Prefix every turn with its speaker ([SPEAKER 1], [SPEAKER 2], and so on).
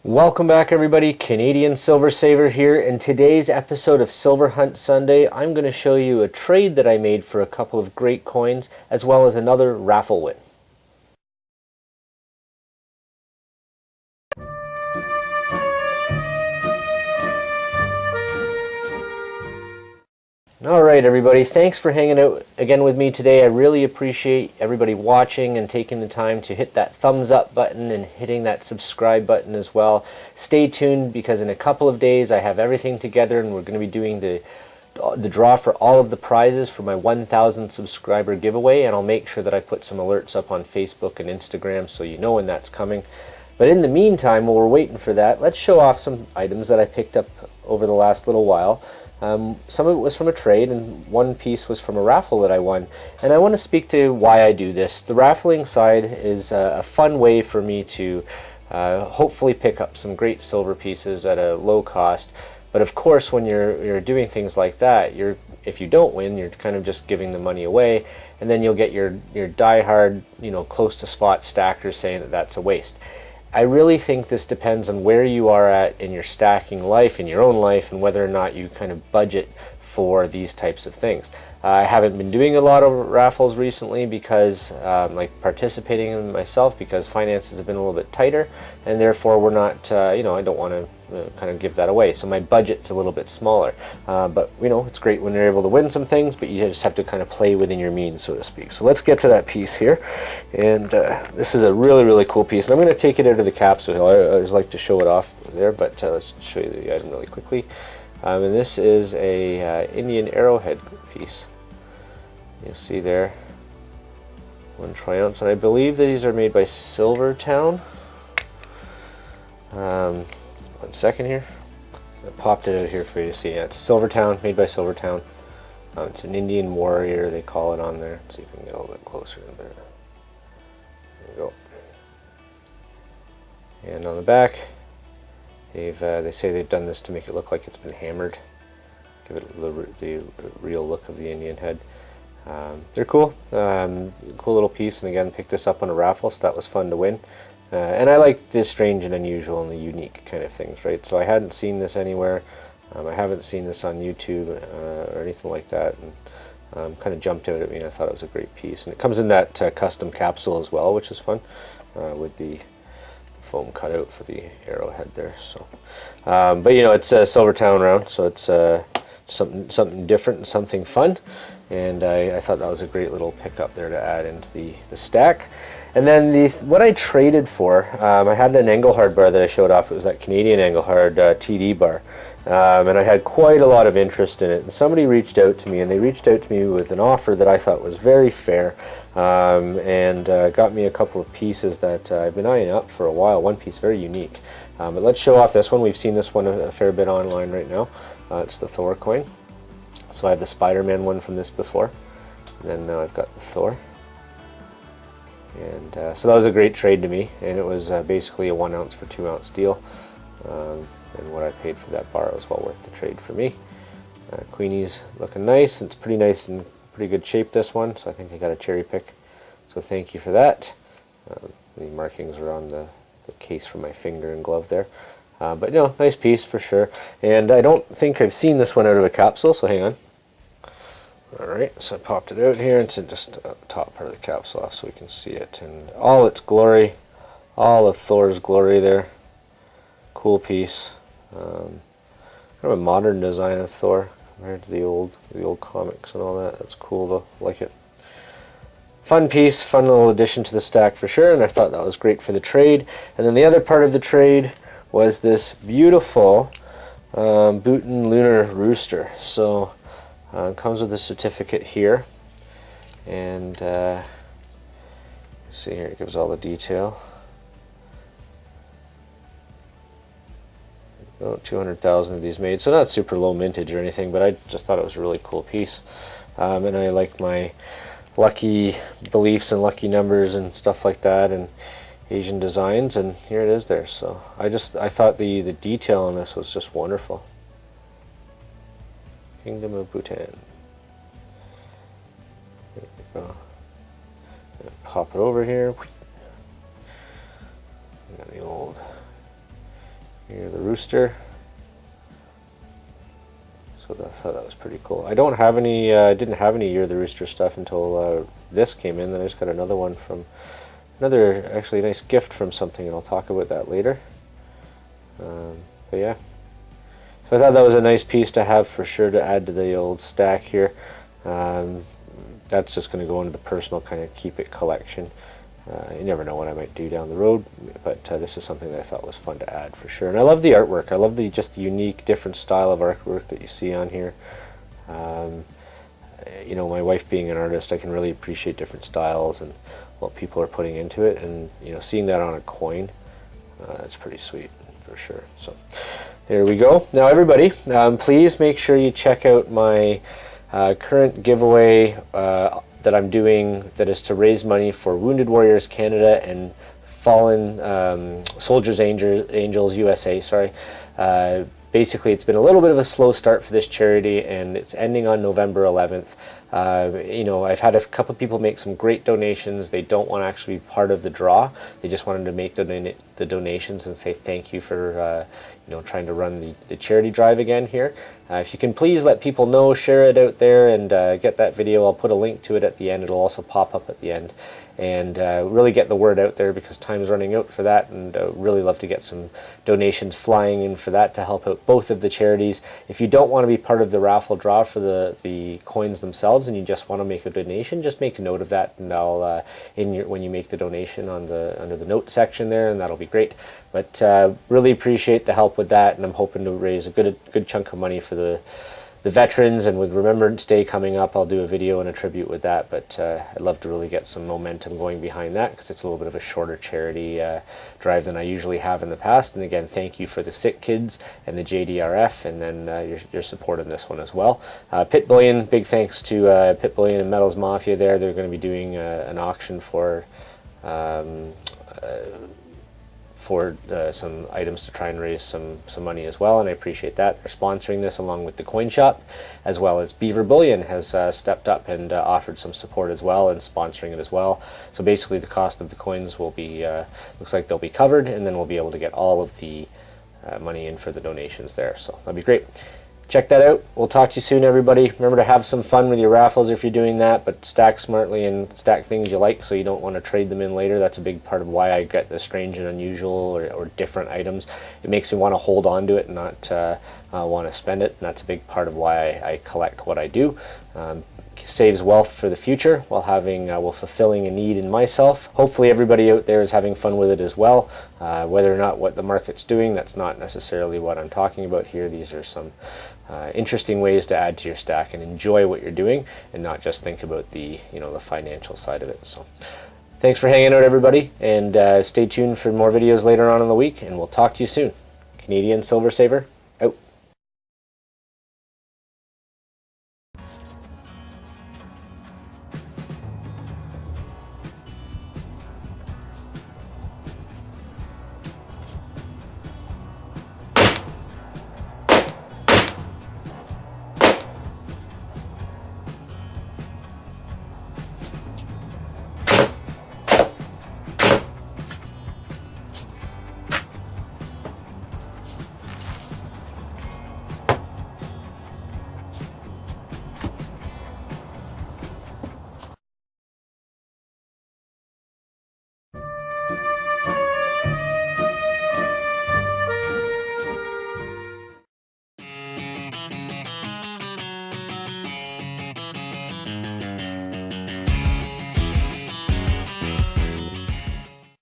[SPEAKER 1] Welcome back everybody, Canadian Silver Saver here. In today's episode of Silver Hunt Sunday, I'm going to show you a trade that I made for a couple of great coins, as well as another raffle win. Alright everybody, thanks for hanging out again with me today. I really appreciate everybody watching and taking the time to hit that thumbs up button and hitting that subscribe button as well. Stay tuned because in a couple of days I have everything together and we're going to be doing the draw for all of the prizes for my 1,000 subscriber giveaway, and I'll make sure that I put some alerts up on Facebook and Instagram so you know when that's coming. But in the meantime, while we're waiting for that, let's show off some items that I picked up over the last little while. Some of it was from a trade and one piece was from a raffle that I won, and I want to speak to why I do this. The raffling side is a fun way for me to hopefully pick up some great silver pieces at a low cost. But of course when you're doing things like that, if you don't win, you're kind of just giving the money away, and then you'll get your die-hard, close to spot stackers saying that that's a waste. I really think this depends on where you are at in your stacking life, in your own life, and whether or not you kind of budget for these types of things. I haven't been doing a lot of raffles recently because like participating in myself, because finances have been a little bit tighter, and therefore we're not I don't want to kind of give that away, so my budget's a little bit smaller, but it's great when you're able to win some things, but you just have to kind of play within your means, so to speak. So let's get to that piece here, and this is a really cool piece, and I'm going to take it out of the capsule. I just like to show it off there, but let's show you the item really quickly. And this is a Indian Arrowhead piece. You'll see there 1 troy ounce, and I believe these are made by Silvertown. 1 second here. I popped it out here for you to see. Yeah, it's Silvertown, made by Silvertown. It's an Indian warrior, they call it on there. Let's see if we can get a little bit closer to there. There we go. And on the back, they say they've done this to make it look like it's been hammered, give it the real look of the Indian head. They're cool, cool little piece, and again picked this up on a raffle, so that was fun to win. And I like the strange and unusual and the unique kind of things, right? So I hadn't seen this anywhere. I haven't seen this on YouTube or anything like that, and kind of jumped out at me, and I thought it was a great piece. And it comes in that custom capsule as well, which is fun, with the foam cutout for the arrowhead there. So, but it's a Silvertown round, so it's something different and something fun. And I thought that was a great little pickup there to add into the stack. And then what I traded for, I had an Engelhard bar that I showed off. It was that Canadian Engelhard TD bar. And I had quite a lot of interest in it. And somebody reached out to me, and they reached out to me with an offer that I thought was very fair, and got me a couple of pieces that I've been eyeing up for a while. One piece, very unique. But let's show off this one. We've seen this one a fair bit online right now. It's the Thor coin. So I have the Spider-Man one from this before, and then now I've got the Thor. And so that was a great trade to me, and it was basically a 1 ounce for 2 ounce deal, and what I paid for that bar was well worth the trade for me. Queenie's looking nice. It's pretty nice and pretty good shape, this one, so I think I got a cherry pick, so thank you for that. The markings are on the case for my finger and glove there, but nice piece for sure. And I don't think I've seen this one out of a capsule, so hang on. Alright, so I popped it out here into just the top part of the capsule off so we can see it in all its glory, all of Thor's glory there. Cool piece. Kind of a modern design of Thor compared to the old comics and all that. That's cool though, like it. Fun piece, fun little addition to the stack for sure, and I thought that was great for the trade. And then the other part of the trade was this beautiful Bhutan Lunar Rooster. So comes with a certificate here, and see here, it gives all the detail. 200,000 of these made, so not super low mintage or anything, but I just thought it was a really cool piece, and I like my lucky beliefs and lucky numbers and stuff like that, and Asian designs, and here it is there. So I thought the detail on this was just wonderful. Kingdom of Bhutan. There we go. Pop it over here. Got the old Rooster. So I thought that was pretty cool. I don't have any, didn't have any Year of the Rooster stuff until this came in. Then I just got another one from, another actually nice gift from something, and I'll talk about that later. But yeah. So I thought that was a nice piece to have for sure to add to the old stack here. That's just going to go into the personal kind of keep it collection. You never know what I might do down the road, but this is something that I thought was fun to add for sure. And I love the artwork. I love the just the unique, different style of artwork that you see on here. You know, my wife being an artist, I can really appreciate different styles and what people are putting into it. And you know, seeing that on a coin, that's pretty sweet for sure. So there we go. Now everybody, please make sure you check out my current giveaway that I'm doing, that is to raise money for Wounded Warriors Canada and Fallen Soldiers Angels USA. Sorry. Basically, it's been a little bit of a slow start for this charity, and it's ending on November 11th. You know, I've had a couple people make some great donations. They don't want to actually be part of the draw. They just wanted to make the donations and say thank you for you know, trying to run the charity drive again here. If you can please let people know, share it out there, and get that video. I'll put a link to it at the end. It'll also pop up at the end. And really get the word out there, because time's running out for that, and really love to get some donations flying in for that to help out both of the charities. If you don't want to be part of the raffle draw for the coins themselves and you just want to make a donation, just make a note of that, and I'll when you make the donation on under the note section there, and that'll be great. But really appreciate the help with that, and I'm hoping to raise a good chunk of money for the veterans, and with Remembrance Day coming up, I'll do a video and a tribute with that. But I'd love to really get some momentum going behind that, because it's a little bit of a shorter charity drive than I usually have in the past. And again, thank you for the Sick Kids and the JDRF, and then your support in this one as well. Pit Bullion, big thanks to Pit Bullion and Metals Mafia there. They're going to be doing an auction for some items to try and raise some money as well, and I appreciate that. They're sponsoring this along with the CoinShoppe, as well as Beaver Bullion has stepped up and offered some support as well, and sponsoring it as well. So basically the cost of the coins will be, looks like they'll be covered, and then we'll be able to get all of the money in for the donations there. So that'll be great. Check that out. We'll talk to you soon, everybody. Remember to have some fun with your raffles if you're doing that, but stack smartly and stack things you like so you don't want to trade them in later. That's a big part of why I get the strange and unusual or different items. It makes me want to hold on to it and not want to spend it, and that's a big part of why I collect what I do. Saves wealth for the future while fulfilling a need in myself. Hopefully everybody out there is having fun with it as well. Whether or not what the market's doing, that's not necessarily what I'm talking about here. These are some interesting ways to add to your stack and enjoy what you're doing, and not just think about the financial side of it. So thanks for hanging out, everybody, and stay tuned for more videos later on in the week, and we'll talk to you soon. Canadian Silver Saver.